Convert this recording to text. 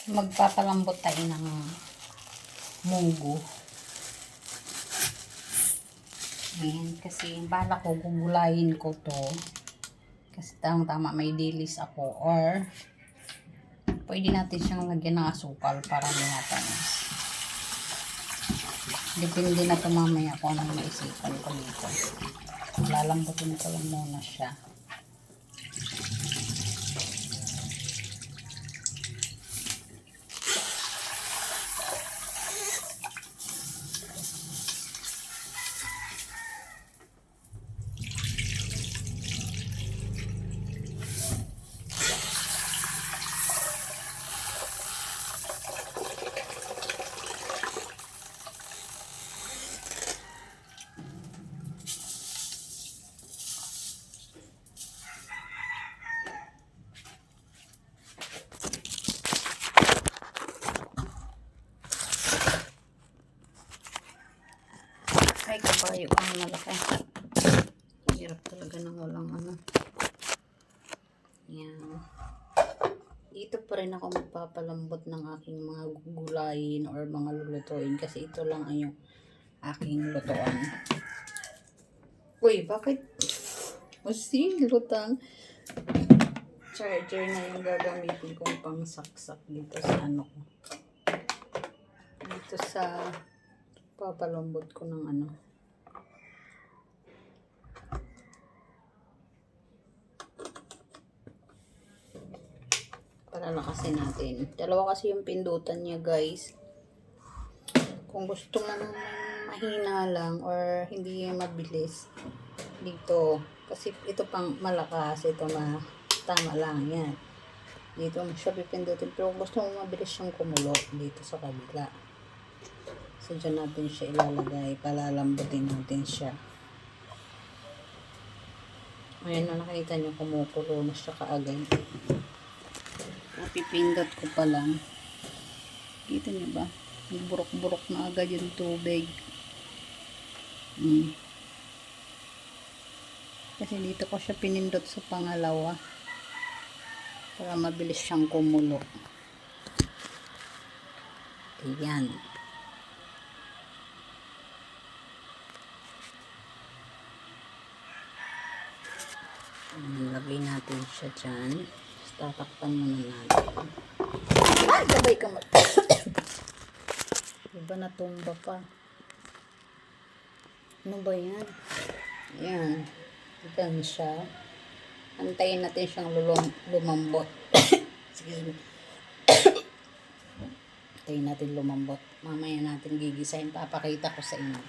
Magpapalambot tayo ng munggo. Ayan, kasi bala ko gugulayin ko to. Kasi tama may dilis ako. Or, pwede natin siyang lagyan ng asukal para may matamis. Depende na ito mamaya kung anong maisipan ko dito. Lalambutin ko lang muna siya. Ay, kabayo ang malaki. Hirap talaga ng walang ano. Yan. Dito pa rin ako magpapalambot ng aking mga gugulayin or mga lulutuin kasi ito lang ay yung aking lutuan. Uy, bakit? Kasi lutang charger na yung gagamitin kong pang saksak dito sa ano ko. Dito sa papalambot ko ng ano. Para lakasin natin. Dalawa kasi yung pindutan niya, guys. Kung gusto mo mahina lang or hindi mabilis dito. Kasi ito pang malakas. Ito na tama lang. Yan. Dito mo siya pipindutin. Pero kung gusto mo mabilis siyang kumulo dito sa kabila. So, dyan natin siya ilalagay. Palalambutin natin siya. Ayan na, nakita nyo kumukulo na siya kaagad. Pipindot ko pa lang. Kita nyo ba? Burok-burok na agad yung tubig. Kasi dito ko siya pinindot sa pangalawa. Para mabilis siyang kumulo. Ayan. Lagay natin siya dyan. Tatakpan muna natin. Ah! Gabay ka mag... Diba natumba pa? Ano ba yan? Ayan. Diyan siya. Antayin natin siyang lumambot. Excuse me. Antayin natin lumambot. Mamaya natin gigisahin. Papakita ko sa inyo.